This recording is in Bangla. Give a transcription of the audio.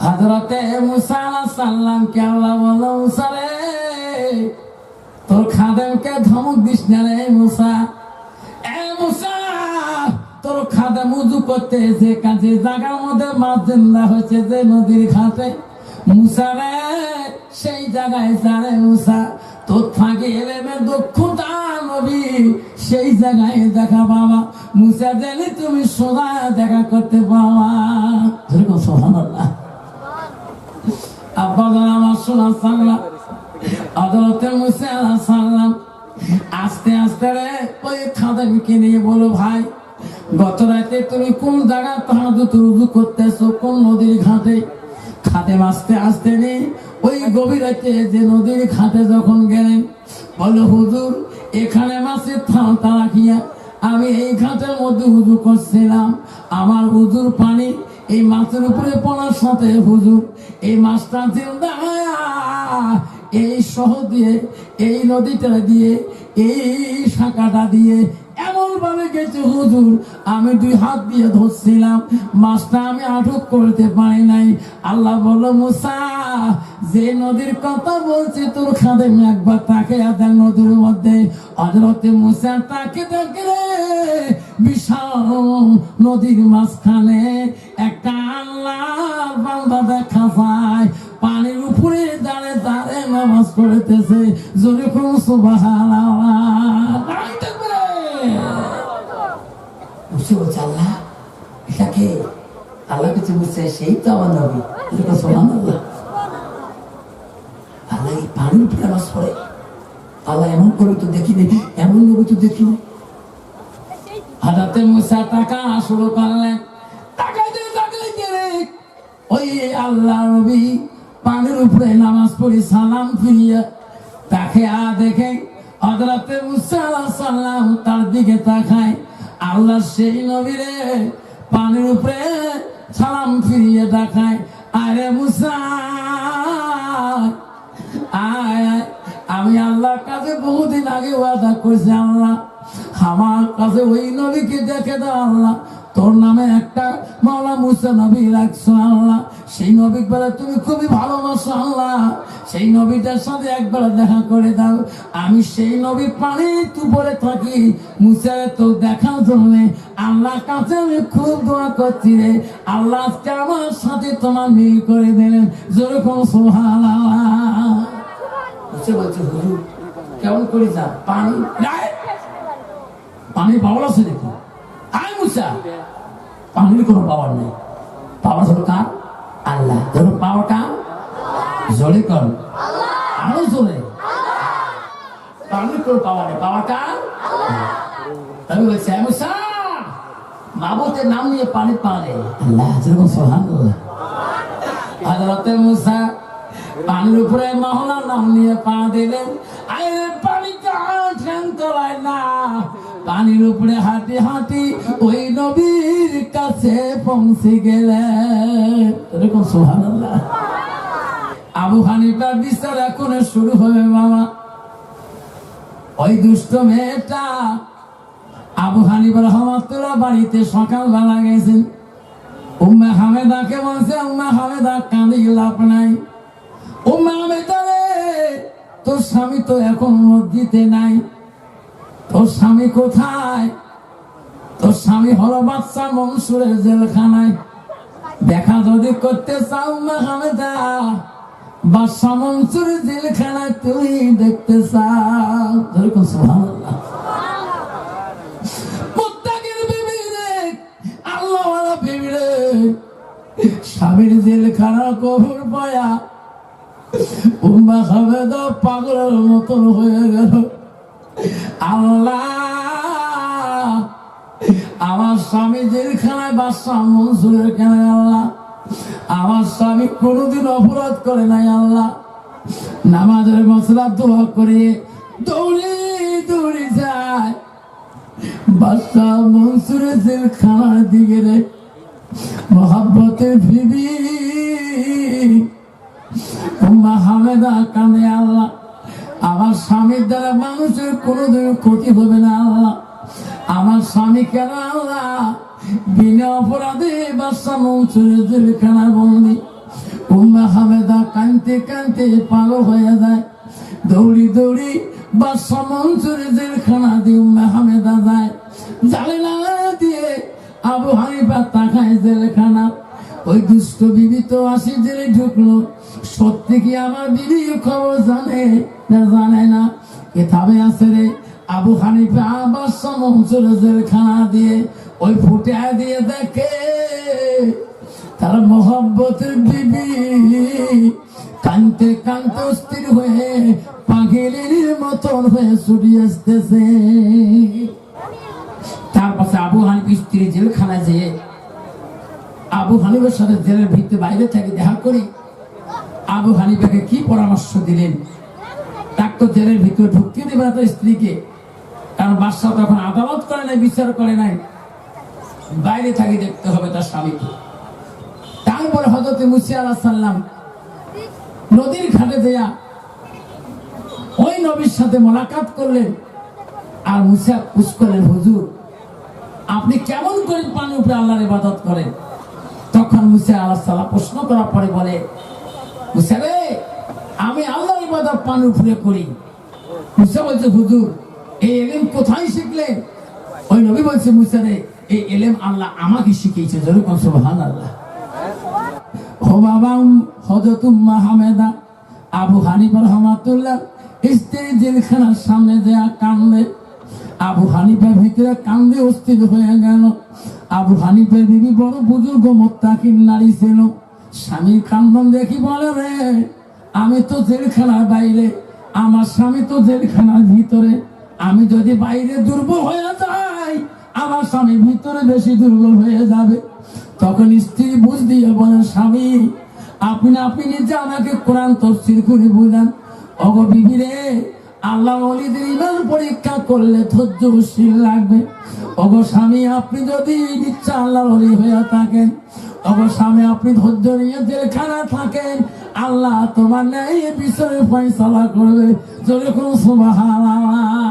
হযরতে মুসা আলাইহিস সালামকে আল্লাহ বলল, মুসা রে, তোর খাদেমকে ধমক দিস না রে মুসা। এ মুসা, তোর খাদেম উযু করতে যে কাজে জায়গার মধ্যে মাছ জিন্দা হয়েছে যে নদীর ঘাটে, মুসা রে সেই জায়গায় যারে মুসা, তোর থাকে এলেমের দক্ষতা নবী সেই জায়গায় দেখা পাবা। মুসা জানি তুমি সোজা দেখা করতে পাওয়া। যেরকম সুবহানাল্লাহ। আব্বা আমার সোনা সাল্লাম হযরতে মুসা আলাইহিস সালাম আস্তে আস্তে রে ওই খাদেমকে নিয়ে বলো, ভাই গত রাতে তুমি কোন জায়গায় তাহাজ্জুদ ওযু করতেছো, কোন নদীর ঘাটে? খাদেম আস্তে আস্তে নেই ওই গভীর রাতে যে নদীর ঘাটে যখন গেলেন, বলো হুজুর এখানে মাছের থালটা রাখিয়া আমি এই ঘাটের মধ্যে উযু করছিলাম, আমার উযুর পানি এই মাছের উপরে পড়ার সাথে হুজুর এই মাছটা জিন্দা এই সহ দিয়ে এই নদীটা দিয়ে এই শাখাটা দিয়ে এমন ভাবে গেছে হুজুর, আমি দুই হাত দিয়ে ধরছিলাম, মাছটা আমি আটক করতে পারি নাই। আল্লাহ বলল, মুসা যে নদীর কথা বলছি তোর খাদেম একবার তাকে আদার নদীর মধ্যে। হযরতে মুসা তাকে দেখে বিশাল নদীর মাঝখানে একটা আল্লাহর বান্দা দেখা যায়, পানির উপরে দাঁড়ে দাঁড়ে নামাজ পড়তেছে। জোরে কোন সুবহানাল্লাহ। বলছে আল্লাহ এটাকে, আল্লাহ কিছু বুঝছে, সেই তো আমার নবী। সুবহানাল্লাহ। আল্লাহ এই পানির উপরে নামাজ পড়ে, আল্লাহ এমন করে তো দেখিনি, এমন নবী তো দেখিনি। হযরতে মুসা টাকা শুরু করলেন, তাকাইতে ওই আল্লাহ নবী পানির উপরে নামাজ পড়ি সালাম ফিরিয়ে তাকে দেখে হযরতে মুসা আলাইহিস সালাম তার দিকে তাকায়, আল্লাহ সেই নবীরে পানির উপরে সালাম ফিরিয়ে তাকায়, আরে মুসা আয়, আমি আল্লাহর কাছে বহুদিন আগে ওয়াদা করেছি, আল্লাহ আমার কাছে ওই নবীকে দেখে দাও, আল্লাহ তোর নামে একটা মাওলা মুসা নবী রাখছো, আল্লাহ সেই নবীর বেলা তুমি খুবই ভালোবাসো, আল্লাহ সেই নবীটার সাথে একবার দেখা করে দাও। আমি সেই নবী পানি উপরে থাকি, মুসা তো দেখার জন্য আল্লাহর কাছে আমি খুব দোয়া করছি রে, আল্লাহ আজকে আমার সাথে তোমার মিল করে দিলেন। যেরকম সুবহানাল্লাহ। মুসা বলছে, হুজুর কেমন করে যা পানি পানির পাওয়ার আছে দেখি। আয় মুসা, পানির কোনো পাওয়ার নেই, পাওয়ার হলো কার? আল্লাহ। ধরুন পাওয়ার কার? জোরে কর, আরো জোরে। পানির কোনো পাওয়ার নেই, পাওয়ার কার? তবে বলছে মুসা মাবুদের নাম নিয়ে পানি পারে আল্লাহ। যেরকম সুবহানাল্লাহ। হযরতে মুসা পানির উপরে মহলার নাম নিয়ে পা দিলেন, আরে পানিটা ঠ্যাং তোলায় না, পানির উপরে হাঁটি হাঁটি ওই নবীর কাছে পৌঁছে গেলেন। এরকম সুবহানাল্লাহ। আবু হানিফার বিচার এখন শুরু হবে বাবা। ওই দুষ্ট মেয়েটা আবু হানিফা রাহমাতুল্লাহ বাড়িতে সকালবেলা গেছেন, উম্মে হামেদাকে বলছে, উম্মে হামেদা কাঁদিয়ে লাভ নাই, উম্মে হামেদা রে তোর স্বামী তো এখন মসজিদে নাই, তোর স্বামী কোথায়? তোর স্বামী হলো বাদশা মনসুরের জেলখানায়, দেখা যদি করতে চাও উম্মে হামেদা বাদশা মনসুরের জেলখানায় তুই দেখতে চাও। যেরকম সুবহানাল্লাহ। মুত্তাকির বিবি রে, আল্লাহওয়ালা বিবি রে, স্বামীর জেলখানা কবর পায়া উম্মে হামেদা পাগলের মতন হয়ে গেল। আল্লাহ আমার স্বামী জেলখানায় বাদশা মনসুরের কেন? আল্লাহ আমার স্বামী কোনোদিন অপরাধ করে নাই, আল্লাহ নামাজের মশলা দোয়া করে দৌড়ে দৌড়ে যায় বাদশা মনসুরের জেলখানার দিকে রে। মোহাব্বতের বিবি উম্মে হামেদা কাঁদে, আল্লাহ আমার স্বামীর দ্বারা মানুষের কোনোদিন ক্ষতি হবে না, আল্লাহ আমার স্বামী কেন আল্লাহ বিনা অপরাধে বাদশা মনসুরের জেলখানায় বন্দী। উম্মে হামেদা কানতে কানতে পাগল হয়ে যায়। দৌড়ি দৌড়ি বাদশা মনসুরের জেলখানা দিয়ে উম্মে হামেদা যায়। জানালা দিয়ে আবু হানিফা তাকায় জেলখানা। ওই দুষ্ট বিবি তো আসি জেলে ঢুকলো। সত্যি কি আমার বিবি খবর জানে না জানে না? কিতাবে আছে রে, আবু হানিফা বাদশা মনসুরের জেলখানা দিয়ে ওই ফুটে দিয়ে দেখে তার মোহব্বতের বিবি কানতে কানতে অস্থির হয়ে পাগলের মতন হয়ে ছুটি আসতেছে। তারপর আবু হানিফা স্ত্রী জেলখানায় যেয়ে আবু হানিফার সাথে জেলের ভিতরে বাইরে থেকে দেখা করি। আবু হানিফাকে কি পরামর্শ দিলেন? তার তো জেলের ভিতরে ঢুকতে দেবে না তার স্ত্রীকে, কারণ বাদশা তখন আদালত করে নাই, বিচার করে নাই, বাইরে থেকে দেখতে হবে তার স্বামীকে। তারপরে হযরত মুসা আলাইহিস সালাম নদীর ঘাটে দেয়া ওই নবীর সাথে মোলাকাত করলেন। আর মুসা পুছ করলেন, হুজুর আপনি কেমন করে পানির উপরে আল্লাহর ইবাদত করেন? তখন মুসা আলাইহিস সালাম প্রশ্ন করার পরে বলে, মুসা রে, আমি আল্লাহর ইবাদত পানির উপরে করি। মুসা বলছে, হুজুর এই ইলম কোথায় শিখলেন? ওই নবী বলছে, মুসা রে, এই ইলম আল্লাহ আমাকে শিখিয়েছে। যেরকম সুবহানাল্লাহ। ও বাবা, হযরত উম্মে হামেদা আবু হানিফা রাহমাতুল্লাহ স্ত্রী জেলখানার সামনে দেয়া কান্দে। আবু হানিফার ভিতরে কান্দে অস্থির হয়ে গেল। আবু হানিফার বিবি বড় বুজুর্গ মুত্তাকিন নারী ছিল। স্বামীর কান্দন দেখি বলে, রে আমি তো জেলখানার বাইরে, আমার স্বামী তো জেলখানার ভিতরে। আমি যদি বাইরে দুর্বল হয়ে যাই, আমার স্বামী ভিতরে বেশি দুর্বল হয়ে যাবে। তখন স্ত্রী বুঝ দিয়ে বলেন, স্বামী আপনি নিজে আমাকে কোরআন তাফসীর করে বুঝান। ওগো বিবি রে, আল্লাহ ওলিদের ঈমান পরীক্ষা করলে ধৈর্যশীল লাগবে। ওগো স্বামী, আপনি যদি ইচ্ছা আল্লাহর ওলি হয়ে থাকেন, ওগো স্বামী আপনি ধৈর্য নিয়ে জেলখানা থাকেন, আল্লাহ তোমার ন্যায় বিচারে ফয়সালা করবে। যেরকম সুবহানাল্লাহ।